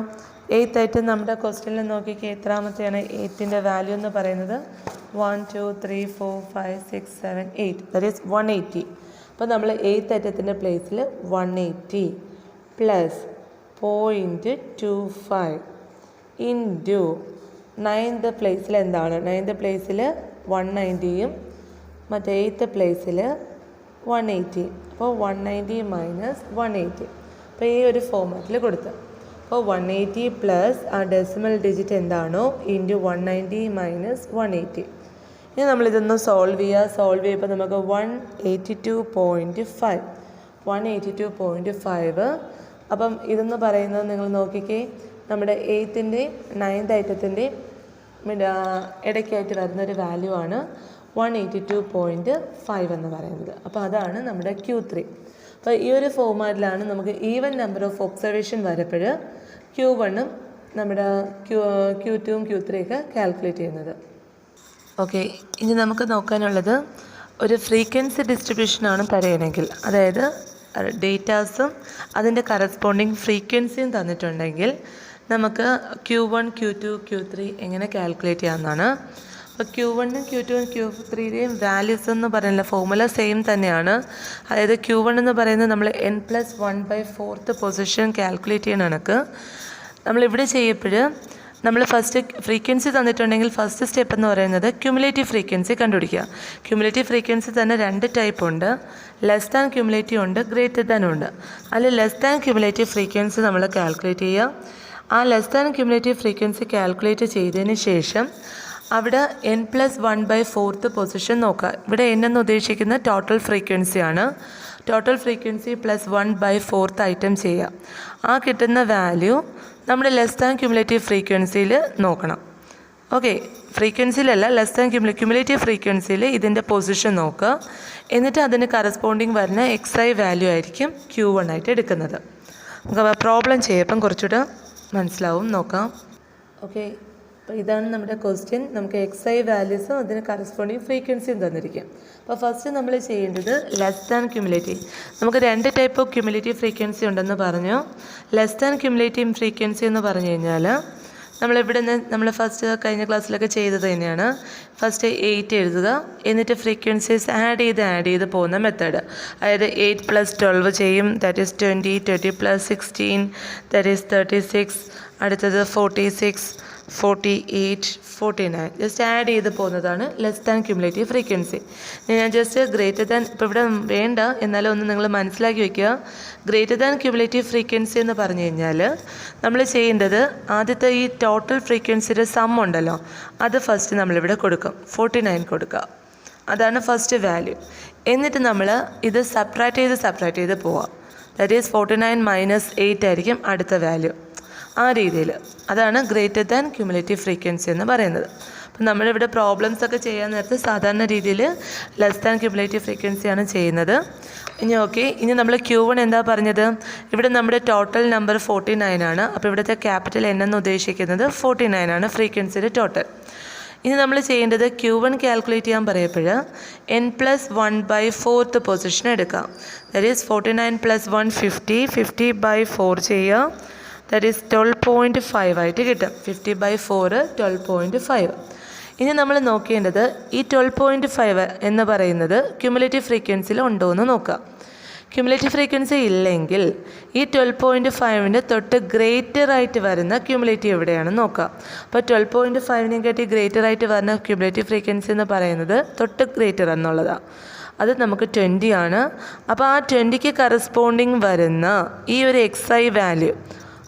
8th ഐറ്റം നമ്മുടെ ക്വസ്റ്റ്യനിൽ നോക്കിക്കുക എത്രാമത്തെയാണ്? 8ൻ്റെ വാല്യൂ എന്ന് പറയുന്നത് 1 2 3 4 5 6 7 8, ദാറ്റ് ഈസ് 180. അപ്പോൾ നമ്മൾ 8th ഐറ്റത്തിൻ്റെ പ്ലേസിൽ 180 പ്ലസ് 0.25 ഇൻറ്റു 9th പ്ലേസിൽ എന്താണ്? 9th പ്ലേസിൽ 190യും മറ്റേ 8th പ്ലേസിൽ 180. അപ്പോൾ 190 മൈനസ് 180. അപ്പോൾ ഈ ഒരു ഫോമാറ്റിൽ കൊടുത്ത് അപ്പോൾ 180 പ്ലസ് ആ ഡെസിമൽ ഡിജിറ്റ് എന്താണോ ഇൻറ്റു 190 മൈനസ് 180. ഇനി നമ്മളിതൊന്ന് സോൾവ് ചെയ്യുമ്പോൾ നമുക്ക് 182.5. അപ്പം ഇതെന്ന് പറയുന്നത് നിങ്ങൾ നോക്കിക്കേ, നമ്മുടെ 8ൻ്റെയും 9th ഐറ്റത്തിൻ്റെയും ഇടയ്ക്കായിട്ട് വരുന്നൊരു വാല്യൂ ആണ് 182.5 എന്ന് പറയുന്നത്. അപ്പോൾ അതാണ് നമ്മുടെ Q3. അപ്പോൾ ഈ ഒരു ഫോമാറ്റിലാണ് നമുക്ക് ഈവൻ നമ്പർ ഓഫ് ഒബ്സർവേഷൻ വരുമ്പോൾ Q1ഉം നമ്മുടെ Q2 Q3 ഒക്കെ കാൽക്കുലേറ്റ് ചെയ്യുന്നത്. ഓക്കെ, ഇനി നമുക്ക് നോക്കാനുള്ളത് ഒരു ഫ്രീക്വൻസി ഡിസ്ട്രിബ്യൂഷനാണ് തരണമെങ്കിൽ, അതായത് ഡേറ്റാസും അതിൻ്റെ കറസ്പോണ്ടിങ് ഫ്രീക്വൻസിയും തന്നിട്ടുണ്ടെങ്കിൽ നമുക്ക് Q1 Q2 Q3 എങ്ങനെ കാൽക്കുലേറ്റ് ചെയ്യാമെന്നാണ്. അപ്പോൾ Q1 Q2 Q3യുടെയും വാല്യൂസ് എന്ന് പറയുന്നില്ല, ഫോർമുല സെയിം തന്നെയാണ്. അതായത് Q1 എന്ന് പറയുന്നത് നമ്മൾ n+1/4 പൊസിഷൻ കാൽക്കുലേറ്റ് ചെയ്യുന്ന കണക്ക് നമ്മളിവിടെ ചെയ്യപ്പോൾ നമ്മൾ ഫസ്റ്റ് ഫ്രീക്വൻസി തന്നിട്ടുണ്ടെങ്കിൽ ഫസ്റ്റ് സ്റ്റെപ്പ് എന്ന് പറയുന്നത് ക്യുമുലേറ്റീവ് ഫ്രീക്വൻസി കണ്ടുപിടിക്കുക. ക്യുമുലേറ്റീവ് ഫ്രീക്വൻസി തന്നെ 2 ടൈപ്പ് ഉണ്ട്, ലെസ് ദാൻ ക്യുമുലേറ്റീവ് ഉണ്ട്, ഗ്രേറ്റർ ദാൻ ഉണ്ട്. അതിൽ ലെസ് ദാൻ ക്യുമുലേറ്റീവ് ഫ്രീക്വൻസി നമ്മൾ കാൽക്കുലേറ്റ് ചെയ്യുക. ആ less than cumulative frequency calculate ചെയ്തതിന് ശേഷം അവിടെ n+1/4 പൊസിഷൻ നോക്കുക. ഇവിടെ n എന്ന് ഉദ്ദേശിക്കുന്ന ടോട്ടൽ ഫ്രീക്വൻസിയാണ്. ടോട്ടൽ ഫ്രീക്വൻസി +1/4 ഐറ്റം ചെയ്യുക. ആ കിട്ടുന്ന വാല്യൂ നമ്മുടെ ലെസ് ദാൻ ക്യുമുലേറ്റീവ് ഫ്രീക്വൻസിയിൽ നോക്കണം. ഓക്കെ, ഫ്രീക്വൻസിയിലല്ല, ലെസ് ദാൻ ക്യുമുലേറ്റീവ് ഫ്രീക്വൻസിയിൽ ഇതിൻ്റെ പൊസിഷൻ നോക്കുക. എന്നിട്ട് അതിന് കറസ്പോണ്ടിങ് വരുന്ന XI വാല്യൂ ആയിരിക്കും Q1 ആയിട്ട് എടുക്കുന്നത്. നമുക്ക് പ്രോബ്ലം ചെയ്യുമ്പം കുറച്ചുകൂടെ മനസ്സിലാവും, നോക്കാം. ഓക്കെ, അപ്പോൾ ഇതാണ് നമ്മുടെ ക്വസ്റ്റ്യൻ. നമുക്ക് XI വാല്യൂസും അതിന് കറസ്പോണ്ടിങ് ഫ്രീക്വൻസിയും തന്നിരിക്കും. അപ്പോൾ ഫസ്റ്റ് നമ്മൾ ചെയ്യേണ്ടത് ലെസ് ദാൻ ക്യുമുലേറ്റീവ്. നമുക്ക് 2 ടൈപ്പ് ഓഫ് ക്യുമുലേറ്റീവ് ഫ്രീക്വൻസി ഉണ്ടെന്ന് പറഞ്ഞു. ലെസ് ദാൻ ക്യുമുലേറ്റീവ് ഫ്രീക്വൻസി എന്ന് പറഞ്ഞു കഴിഞ്ഞാൽ നമ്മളിവിടെ നിന്ന് നമ്മൾ ഫസ്റ്റ് കഴിഞ്ഞ ക്ലാസ്സിലൊക്കെ ചെയ്തത് തന്നെയാണ്. ഫസ്റ്റ് 8 എഴുതുക, എന്നിട്ട് ഫ്രീക്വൻസീസ് ആഡ് ചെയ്ത് പോകുന്ന മെത്തേഡ്. അതായത് 8 + 12 ചെയ്യും, ദാറ്റ് ഈസ് 20, 20 + 16 ദാറ്റ് ഈസ് 36, അടുത്തത് 46, 48, 49 ജസ്റ്റ് ആഡ് ചെയ്ത് പോകുന്നതാണ് ലെസ് ദാൻ ക്യുമുലേറ്റീവ് ഫ്രീക്വൻസി. ഞാൻ ജസ്റ്റ് ഗ്രേറ്റർ ദാൻ ഇപ്പോൾ ഇവിടെ വേണ്ട, എന്നാലും ഒന്ന് നിങ്ങൾ മനസ്സിലാക്കി വയ്ക്കുക. ഗ്രേറ്റർ ദാൻ ക്യുമുലേറ്റീവ് ഫ്രീക്വൻസി എന്ന് പറഞ്ഞു കഴിഞ്ഞാൽ നമ്മൾ ചെയ്യേണ്ടത് ആദ്യത്തെ ഈ ടോട്ടൽ ഫ്രീക്വൻസിയുടെ സം ഉണ്ടല്ലോ, അത് ഫസ്റ്റ് നമ്മളിവിടെ കൊടുക്കും, 49 കൊടുക്കുക. അതാണ് ഫസ്റ്റ് വാല്യൂ. എന്നിട്ട് നമ്മൾ ഇത് സബ്ട്രാക്ട് ചെയ്ത് പോവാം. ദാറ്റ് ഈസ് 49 - 8 ആയിരിക്കും അടുത്ത വാല്യൂ. ആ രീതിയിൽ അതാണ് ഗ്രേറ്റർ ദാൻ ക്യുമുലേറ്റീവ് ഫ്രീക്വൻസി എന്ന് പറയുന്നത്. അപ്പം നമ്മളിവിടെ പ്രോബ്ലംസ് ഒക്കെ ചെയ്യാൻ നേരത്ത് സാധാരണ രീതിയിൽ ലെസ് ദാൻ ക്യുമുലേറ്റീവ് ഫ്രീക്വൻസിയാണ് ചെയ്യുന്നത്. ഇനി നമ്മൾ Q1 എന്താ പറഞ്ഞത്? ഇവിടെ നമ്മുടെ ടോട്ടൽ നമ്പർ 49 ആണ്. അപ്പോൾ ഇവിടുത്തെ ക്യാപിറ്റൽ N എന്ന് ഉദ്ദേശിക്കുന്നത് 49 ആണ് ഫ്രീക്വൻസിയുടെ ടോട്ടൽ. ഇനി നമ്മൾ ചെയ്യേണ്ടത് Q1 കാൽക്കുലേറ്റ് ചെയ്യാൻ പറയുമ്പോൾ n+1/4 പൊസിഷൻ എടുക്കാം. ദാറ്റ് ഈസ് 49 + 1 50, 50/4 ചെയ്യുക. ദാറ്റ് ഈസ് 12.5 ആയിട്ട് കിട്ടും. 50/4 12.5. ഇനി നമ്മൾ നോക്കേണ്ടത് ഈ 12.5 എന്ന് പറയുന്നത് ക്യുമുലേറ്റീവ് ഫ്രീക്വൻസിയിൽ ഉണ്ടോ എന്ന് നോക്കുക. ക്യുമുലേറ്റീവ് ഫ്രീക്വൻസി ഇല്ലെങ്കിൽ ഈ 12.5ൻ്റെ തൊട്ട് ഗ്രേറ്റർ ആയിട്ട് വരുന്ന ക്യുമുലേറ്റീവ് എവിടെയാണെന്ന് നോക്കുക. അപ്പോൾ 12.5നെക്കാട്ടി ഗ്രേറ്റർ ആയിട്ട് വരുന്ന ക്യുമുലേറ്റീവ് ഫ്രീക്വൻസി എന്ന് പറയുന്നത് തൊട്ട് ഗ്രേറ്റർ എന്നുള്ളതാണ്. അത് നമുക്ക് 20 ആണ്. അപ്പോൾ ആ 20ക്ക് കറസ്പോണ്ടിങ് വരുന്ന ഈ ഒരു XI വാല്യൂ,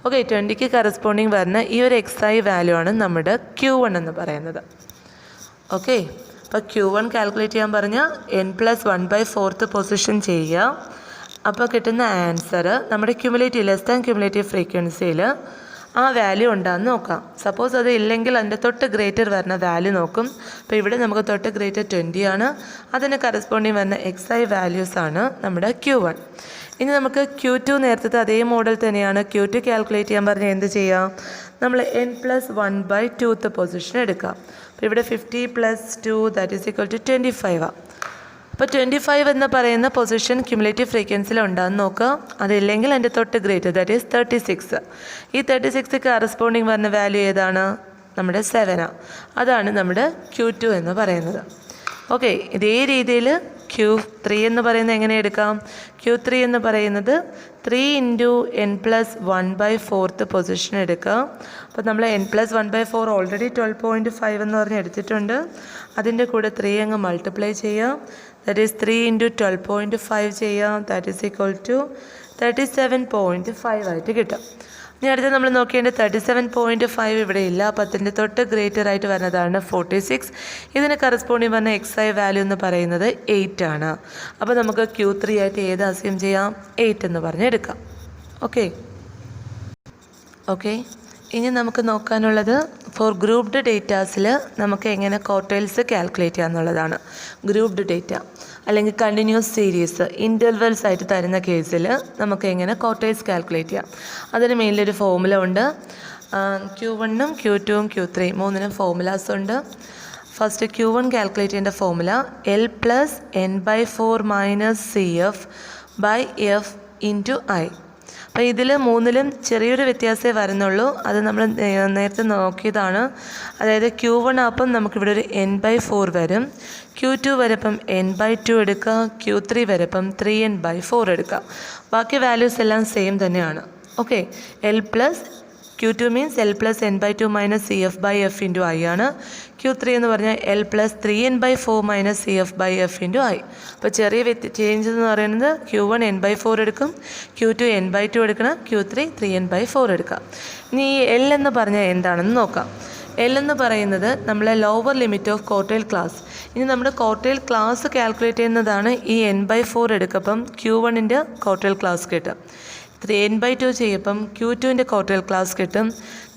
ഓക്കെ, 20ക്ക് കറസ്പോണ്ടിങ് വരുന്ന ഈ ഒരു XI വാല്യൂ ആണ് നമ്മുടെ Q1 എന്ന് പറയുന്നത്. ഓക്കെ, അപ്പോൾ Q1 കാൽക്കുലേറ്റ് ചെയ്യാൻ പറഞ്ഞാൽ n+1/4 പൊസിഷൻ ചെയ്യുക. അപ്പോൾ കിട്ടുന്ന ആൻസർ നമ്മുടെ ക്യുമുലേറ്റീവ് ലെസ് ദാൻ ക്യുമുലേറ്റീവ് ഫ്രീക്വൻസിയിൽ ആ വാല്യൂ ഉണ്ടാകുന്ന നോക്കാം. സപ്പോസ് അത് ഇല്ലെങ്കിൽ അതിൻ്റെ തൊട്ട് ഗ്രേറ്റർ വരുന്ന വാല്യൂ നോക്കും. അപ്പോൾ ഇവിടെ നമുക്ക് തൊട്ട് ഗ്രേറ്റർ 20 ആണ്. അതിന് കറസ്പോണ്ടിങ് വരുന്ന XI വാല്യൂസാണ് നമ്മുടെ Q1. ഇനി നമുക്ക് Q2 നേരത്തെ അതേ മോഡൽ തന്നെയാണ്. Q2 കാൽക്കുലേറ്റ് ചെയ്യാൻ പറഞ്ഞാൽ എന്ത് ചെയ്യാം? നമ്മൾ n+1/2 പൊസിഷൻ എടുക്കാം. അപ്പോൾ ഇവിടെ 50 + 2 ദാറ്റ് ഈസ് ഈക്വൽ ടു 25 ആണ്. അപ്പോൾ 25 എന്ന് പറയുന്ന പൊസിഷൻ ക്യുമുലേറ്റീവ് ഫ്രീക്വൻസിയിൽ ഉണ്ടാകുന്ന നോക്കുക. അതില്ലെങ്കിൽ എൻ്റെ തൊട്ട് ഗ്രേറ്റർ ദാറ്റ് ഈസ് 36. ഈ 36 കറസ്പോണ്ടിങ് വരുന്ന വാല്യൂ ഏതാണ്? നമ്മുടെ 7 ആണ്. അതാണ് നമ്മുടെ Q2 എന്ന് പറയുന്നത്. ഓക്കെ, ഇതേ രീതിയിൽ Q3 എന്ന് പറയുന്നത് എങ്ങനെ എടുക്കാം? Q3 എന്ന് പറയുന്നത് 3 × n+1/4 പൊസിഷൻ എടുക്കാം. അപ്പോൾ നമ്മൾ n+1/4 ഓൾറെഡി 12.5 എന്ന് പറഞ്ഞ് എടുത്തിട്ടുണ്ട്. അതിൻ്റെ കൂടെ 3 അങ്ങ് മൾട്ടിപ്ലൈ ചെയ്യാം. ദാറ്റ് ഈസ് 3 × 12.5 ചെയ്യാം. ദാറ്റ് ഈസ് ഈക്വൽ ടു 37.5 ആയിട്ട് കിട്ടും. ഇനി അടുത്ത് നമ്മൾ നോക്കേണ്ടത് 37.5 ഇവിടെ ഇല്ല. അപ്പോൾ അതിൻ്റെ തൊട്ട് ഗ്രേറ്റർ ആയിട്ട് വരുന്നതാണ് 46. ഇതിന് കറസ്പോണ്ടിങ് പറഞ്ഞ XI വാല്യൂ എന്ന് പറയുന്നത് 8 ആണ്. അപ്പോൾ നമുക്ക് Q3 ആയിട്ട് ഏത് അസ്യൂം ചെയ്യാം? 8 എന്ന് പറഞ്ഞെടുക്കാം. ഓക്കെ, ഇനി നമുക്ക് നോക്കാനുള്ളത് ഫോർ ഗ്രൂപ്പ്ഡ് ഡേറ്റാസിൽ നമുക്ക് എങ്ങനെ ക്വാർട്ടൈൽസ് കാൽക്കുലേറ്റ് ചെയ്യാമെന്നുള്ളതാണ്. ഗ്രൂപ്പ്ഡ് ഡേറ്റ അല്ലെങ്കിൽ കണ്ടിന്യൂസ് സീരീസ് ഇൻ്റർവെൽസ് ആയിട്ട് തരുന്ന കേസിൽ നമുക്ക് എങ്ങനെ ക്വാർട്ടൈൽസ് കാൽക്കുലേറ്റ് ചെയ്യാം. അതിന് മെയിനിലൊരു ഫോർമുല ഉണ്ട്. Q1ഉം Q2ഉം Q3 മൂന്നിനും ഫോർമുലാസ് ഉണ്ട്. ഫസ്റ്റ് Q1 കാൽക്കുലേറ്റ് ചെയ്യേണ്ട ഫോർമുല L+N/4 - CF/F × I. അപ്പോൾ ഇതിൽ മൂന്നിലും ചെറിയൊരു വ്യത്യാസമേ വരുന്നുള്ളൂ. അത് നമ്മൾ നേരത്തെ നോക്കിയതാണ്. അതായത് Q1 ആപ്പം നമുക്കിവിടെ ഒരു N/4 വരും. Q2 വരപ്പം N/2 എടുക്കുക. Q3 വരപ്പം 3N/4 എടുക്കുക. ബാക്കി വാല്യൂസ് എല്ലാം സെയിം തന്നെയാണ്. Okay, Q2 means L+N/2 - CF/F × I ആണ്. Q3 എന്ന് പറഞ്ഞാൽ L+3N/4 - CF/F × I. അപ്പോൾ ചെറിയ ചേഞ്ച് എന്ന് പറയുന്നത് Q1 N/4 എടുക്കും, Q2 N/2 എടുക്കണം, Q3 3N/4 എടുക്കാം. ഇനി ഈ L എന്ന് പറഞ്ഞാൽ എന്താണെന്ന് നോക്കാം. L എന്ന് പറയുന്നത് നമ്മളെ lower limit of quartile class. ഇനി നമ്മുടെ ക്വാർട്ടൈൽ ക്ലാസ് കാൽക്കുലേറ്റ് ചെയ്യുന്നതാണ് ഈ N/4 എടുക്കപ്പം Q1ൻ്റെ ക്വാർട്ടൈൽ ക്ലാസ് കിട്ടും. 3N/2 ചെയ്യപ്പം Q2ൻ്റെ ക്വാർട്ടൈൽ ക്ലാസ് കിട്ടും.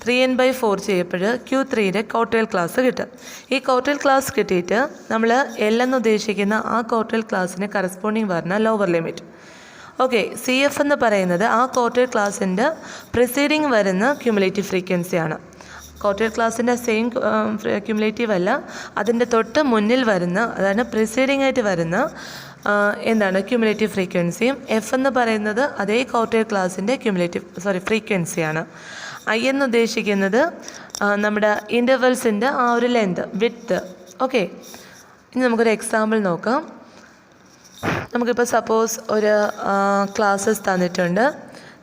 3N/4 ചെയ്യപ്പോൾ Q3യുടെ ക്വാർട്ടൈൽ ക്ലാസ് കിട്ടും. ഈ ക്വാർട്ടൈൽ ക്ലാസ് കിട്ടിയിട്ട് നമ്മൾ L എന്ന് ഉദ്ദേശിക്കുന്ന ആ ക്വാർട്ടൈൽ ക്ലാസ്സിന് കറസ്പോണ്ടിങ് വരുന്ന ലോവർ ലിമിറ്റ്. ഓക്കെ, CF എന്ന് പറയുന്നത് ആ ക്വാർട്ടൈൽ ക്ലാസ്സിൻ്റെ പ്രിസീഡിങ് വരുന്ന ക്യുമുലേറ്റീവ് ഫ്രീക്വൻസിയാണ്. ക്വാർട്ടൈൽ ക്ലാസ്സിൻ്റെ സെയിം ക്യുമുലേറ്റീവ് അല്ല, അതിൻ്റെ തൊട്ട് മുന്നിൽ വരുന്ന, അതാണ് പ്രിസീഡിങ് ആയിട്ട് വരുന്ന എന്താണ് ക്യുമുലേറ്റീവ് ഫ്രീക്വൻസിയും. F എന്ന് പറയുന്നത് അതേ ക്വാർട്ടൈൽ ക്ലാസ്സിൻ്റെ ഫ്രീക്വൻസിയാണ്. I എന്ന് ഉദ്ദേശിക്കുന്നത് നമ്മുടെ ഇൻ്റർവെൽസിൻ്റെ ആ ഒരു ലെങ്ത്, വിഡ്ത്ത്. ഓക്കെ, ഇനി നമുക്കൊരു എക്സാമ്പിൾ നോക്കാം. നമുക്കിപ്പോൾ സപ്പോസ് ഒരു ക്ലാസ്സസ് തന്നിട്ടുണ്ട്.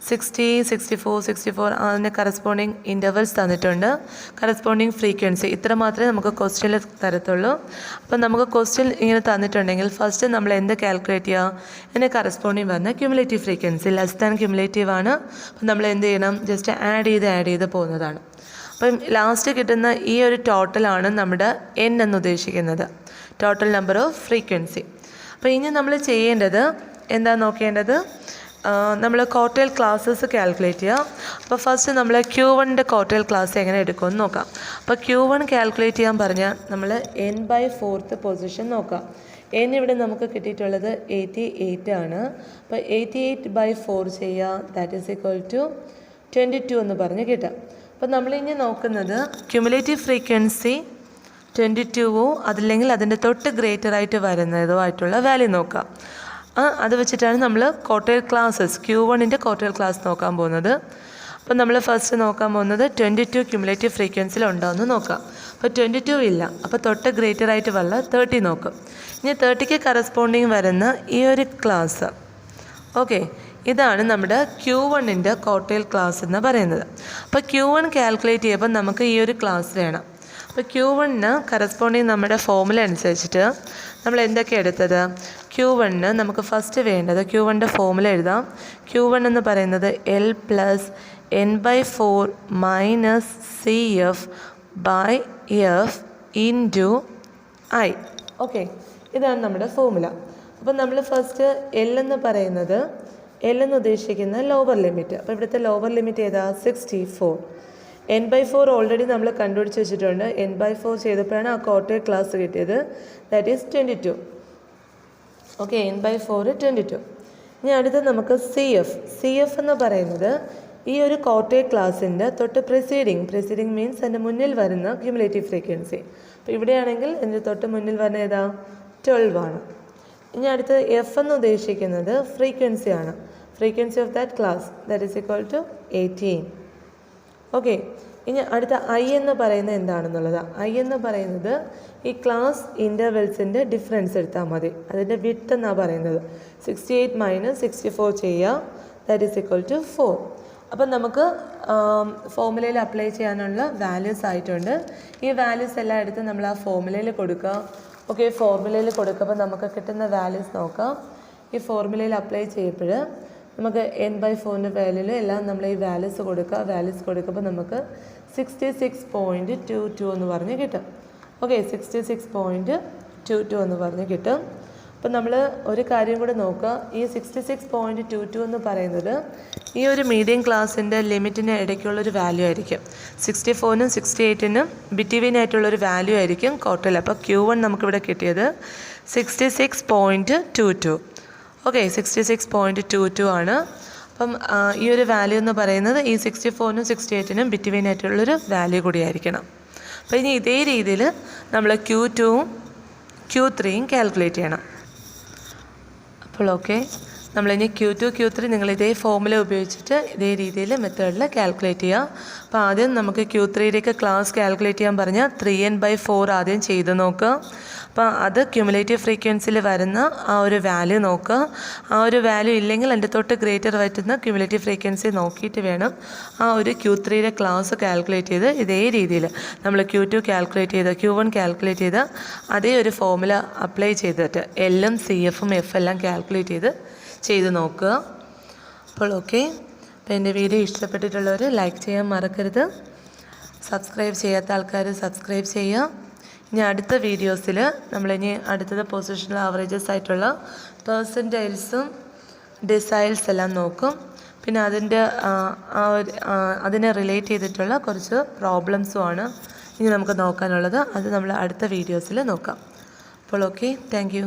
60, 64, 64 അതിന് കറസ്പോണ്ടിങ് ഇൻ്റർവെൽസ് തന്നിട്ടുണ്ട്, കറസ്പോണ്ടിങ് ഫ്രീക്വൻസി. ഇത്ര മാത്രമേ നമുക്ക് ക്വസ്റ്റ്യനിൽ തരത്തുള്ളൂ. അപ്പം നമുക്ക് ക്വസ്റ്റ്യൻ ഇങ്ങനെ തന്നിട്ടുണ്ടെങ്കിൽ ഫസ്റ്റ് നമ്മൾ എന്ത് കാൽക്കുലേറ്റ് ചെയ്യുക? ഇതിന് കറസ്പോണ്ടിങ് വരുന്ന ക്യുമുലേറ്റീവ് ഫ്രീക്വൻസി ലെസ് ക്യുമുലേറ്റീവ് ആണ്. അപ്പം നമ്മൾ എന്ത് ചെയ്യണം? ജസ്റ്റ് ആഡ് ചെയ്ത് പോകുന്നതാണ്. അപ്പം ലാസ്റ്റ് കിട്ടുന്ന ഈ ഒരു ടോട്ടലാണ് നമ്മുടെ N എന്ന് ഉദ്ദേശിക്കുന്നത്, ടോട്ടൽ നമ്പർ ഓഫ് ഫ്രീക്വൻസി. അപ്പോൾ ഇനി നമ്മൾ ചെയ്യേണ്ടത് എന്താ നോക്കേണ്ടത്? നമ്മൾ ക്വാർട്ടൈൽ ക്ലാസ്സസ് കാൽക്കുലേറ്റ് ചെയ്യുക. അപ്പോൾ ഫസ്റ്റ് നമ്മൾ Q1ൻ്റെ ക്വാർട്ടൈൽ ക്ലാസ് എങ്ങനെ എടുക്കുമെന്ന് നോക്കാം. അപ്പോൾ Q1 കാൽക്കുലേറ്റ് ചെയ്യാൻ പറഞ്ഞാൽ നമ്മൾ N/4 പൊസിഷൻ നോക്കാം. N ഇവിടെ നമുക്ക് കിട്ടിയിട്ടുള്ളത് 88 ആണ്. അപ്പോൾ 88/4 ചെയ്യുക, ദാറ്റ് ഈസ് ഈക്വൽ ടു 22 എന്ന് പറഞ്ഞ് കിട്ടാം. അപ്പോൾ നമ്മളിനി നോക്കുന്നത് ക്യുമുലേറ്റീവ് ഫ്രീക്വൻസി 22 അതില്ലെങ്കിൽ അതിൻ്റെ തൊട്ട് ഗ്രേറ്റർ ആയിട്ട് വരുന്നതോ ആയിട്ടുള്ള വാല്യൂ നോക്കാം. അത് വെച്ചിട്ടാണ് നമ്മൾ ക്വാർട്ടൈൽ ക്ലാസ്സസ് Q1ൻ്റെ ക്വാർട്ടൈൽ ക്ലാസ് നോക്കാൻ പോകുന്നത്. അപ്പോൾ നമ്മൾ ഫസ്റ്റ് നോക്കാൻ പോകുന്നത് 22 ക്യുമുലേറ്റീവ് ഫ്രീക്വൻസിയിൽ ഉണ്ടോ എന്ന് നോക്കാം. അപ്പോൾ 22 ഇല്ല. അപ്പോൾ തൊട്ട് ഗ്രേറ്റർ ആയിട്ട് വല്ല 30 നോക്കും. ഇനി 30ക്ക് കറസ്പോണ്ടിങ് വരുന്ന ഈ ഒരു ക്ലാസ്, ഓക്കെ, ഇതാണ് നമ്മുടെ Q1ൻ്റെ ക്വാർട്ടൈൽ ക്ലാസ് എന്ന് പറയുന്നത്. അപ്പോൾ Q1 കാൽക്കുലേറ്റ് ചെയ്യുമ്പോൾ നമുക്ക് ഈ ഒരു ക്ലാസ് വേണം. അപ്പോൾ Q1ന് കറസ്പോണ്ടിങ് നമ്മുടെ ഫോർമുല അനുസരിച്ചിട്ട് നമ്മൾ എന്തൊക്കെയാണ് എടുത്തത്? Q1ന് നമുക്ക് ഫസ്റ്റ് വേണ്ടത് Q1ൻ്റെ ഫോർമുല എഴുതാം. Q1 എന്ന് പറയുന്നത് L+N/4 - CF/F × I. ഓക്കെ, ഇതാണ് നമ്മുടെ ഫോർമുല. അപ്പോൾ നമ്മൾ ഫസ്റ്റ് L എന്ന് പറയുന്നത്, L എന്ന് ഉദ്ദേശിക്കുന്ന ലോവർ ലിമിറ്റ്. അപ്പോൾ ഇവിടുത്തെ ലോവർ ലിമിറ്റ് ഏതാ? 64. N/4 ഓൾറെഡി നമ്മൾ കണ്ടുപിടിച്ച് വെച്ചിട്ടുണ്ട്. N/4 ചെയ്തപ്പോഴാണ് ആ ക്വാർട്ടൈൽ ക്ലാസ് കിട്ടിയത്, ദാറ്റ് ഈസ് 22. Okay, N/4 22. ഇനി അടുത്ത് നമുക്ക് CF എന്ന് പറയുന്നത് ഈ ഒരു ക്വാർട്ടൈൽ ക്ലാസ്സിൻ്റെ തൊട്ട് പ്രിസീഡിങ് മീൻസ് അതിൻ്റെ മുന്നിൽ വരുന്ന ക്യുമുലേറ്റീവ് ഫ്രീക്വൻസി. അപ്പോൾ ഇവിടെയാണെങ്കിൽ അതിൻ്റെ തൊട്ട് മുന്നിൽ വരുന്ന ഏതാ? 12 ആണ്. ഇനി അടുത്ത് F എന്ന് ഉദ്ദേശിക്കുന്നത് ഫ്രീക്വൻസിയാണ്, frequency of that class, that is equal to 18. Okay, ഇനി അടുത്ത I എന്ന് പറയുന്നത് എന്താണെന്നുള്ളത്. I എന്ന് പറയുന്നത് ഈ ക്ലാസ് ഇൻ്റർവെൽസിൻ്റെ ഡിഫറൻസ് എടുത്താൽ മതി, അതിൻ്റെ വിഡ്ത്ത് എന്നാണ് പറയുന്നത്. 68 - 64 ചെയ്യുക, ദാറ്റ് ഈസ് ഈക്വൽ ടു 4. അപ്പം നമുക്ക് ഫോർമുലയിൽ അപ്ലൈ ചെയ്യാനുള്ള വാല്യൂസ് ആയിട്ടുണ്ട്. ഈ വാല്യൂസ് എല്ലാം എടുത്ത് നമ്മൾ ആ ഫോർമുലയിൽ കൊടുക്കുക. ഓക്കെ, ഫോർമുലയിൽ കൊടുക്കുമ്പോൾ നമുക്ക് കിട്ടുന്ന വാല്യൂസ് നോക്കാം. ഈ ഫോർമുലയിൽ അപ്ലൈ ചെയ്യുമ്പോൾ നമുക്ക് N/4 വാല്യൂയിൽ എല്ലാം നമ്മൾ ഈ വാല്യൂസ് കൊടുക്കുമ്പോൾ നമുക്ക് 66.22 എന്ന് പറഞ്ഞ് കിട്ടും. ഓക്കെ, 66.22 എന്ന് പറഞ്ഞ് കിട്ടും. അപ്പം നമ്മൾ ഒരു കാര്യം കൂടെ നോക്കുക. ഈ 66.22 എന്ന് പറയുന്നത് ഈ ഒരു മീഡിയം ക്ലാസ്സിൻ്റെ ലിമിറ്റിന് ഇടയ്ക്കുള്ളൊരു വാല്യൂ ആയിരിക്കും. 64നും 68നും ബിറ്റ്വീൻ ആയിട്ടുള്ളൊരു വാല്യൂ ആയിരിക്കും ക്വാർട്ടൈൽ. അപ്പോൾ Q1 നമുക്കിവിടെ കിട്ടിയത് 66.22. ഓക്കെ, 66.22 ആണ്. അപ്പം ഈ ഒരു വാല്യൂ എന്ന് പറയുന്നത് ഈ 64നും 68നും ബിറ്റ്വീൻ ആയിട്ടുള്ളൊരു വാല്യൂ കൂടിയായിരിക്കണം. അപ്പോൾ ഇനി ഇതേ രീതിയിൽ നമ്മൾ Q2ഉം Q3യും കാൽക്കുലേറ്റ് ചെയ്യണം. അപ്പോൾ ഓക്കെ, നമ്മളിനി Q2 Q3 നിങ്ങൾ ഇതേ ഫോമുല ഉപയോഗിച്ചിട്ട് ഇതേ രീതിയിൽ മെത്തേഡിൽ കാൽക്കുലേറ്റ് ചെയ്യുക. അപ്പോൾ ആദ്യം നമുക്ക് Q3യിലേക്ക് ക്ലാസ് കാൽക്കുലേറ്റ് ചെയ്യാൻ പറഞ്ഞാൽ 3n/4 ആദ്യം ചെയ്ത് നോക്കുക. അപ്പോൾ അത് ക്യുമുലേറ്റീവ് ഫ്രീക്വൻസിയിൽ വരുന്ന ആ ഒരു വാല്യൂ നോക്കുക. ആ ഒരു വാല്യൂ ഇല്ലെങ്കിൽ എൻ്റെ തൊട്ട് ഗ്രേറ്റർ വരുന്ന ക്യുമുലേറ്റീവ് ഫ്രീക്വൻസി നോക്കിയിട്ട് വേണം ആ ഒരു Q3യുടെ ക്ലാസ് കാൽക്കുലേറ്റ് ചെയ്ത് ഇതേ രീതിയിൽ നമ്മൾ Q2 കാൽക്കുലേറ്റ് ചെയ്ത് Q1 കാൽക്കുലേറ്റ് ചെയ്ത് അതേ ഒരു ഫോമുല അപ്ലൈ ചെയ്തിട്ട് എല്ലും CFും F എല്ലാം കാൽക്കുലേറ്റ് ചെയ്ത് നോക്കുക. അപ്പോൾ ഓക്കെ, അപ്പോൾ എൻ്റെ വീഡിയോ ഇഷ്ടപ്പെട്ടിട്ടുള്ളവർ ലൈക്ക് ചെയ്യാൻ മറക്കരുത്. സബ്സ്ക്രൈബ് ചെയ്യാത്ത ആൾക്കാർ സബ്സ്ക്രൈബ് ചെയ്യുക. ഇനി അടുത്ത വീഡിയോസിൽ നമ്മളിനി അടുത്തത് പൊസിഷണൽ ആവറേജസ് ആയിട്ടുള്ള പെർസെൻറ്റൈൽസും ഡിസൈൽസ് എല്ലാം നോക്കും. പിന്നെ അതിനെ റിലേറ്റ് ചെയ്തിട്ടുള്ള കുറച്ച് പ്രോബ്ലംസുമാണ് ഇനി നമുക്ക് നോക്കാനുള്ളത്. അത് നമ്മൾ അടുത്ത വീഡിയോസിൽ നോക്കാം. അപ്പോൾ ഓക്കെ, താങ്ക് യു.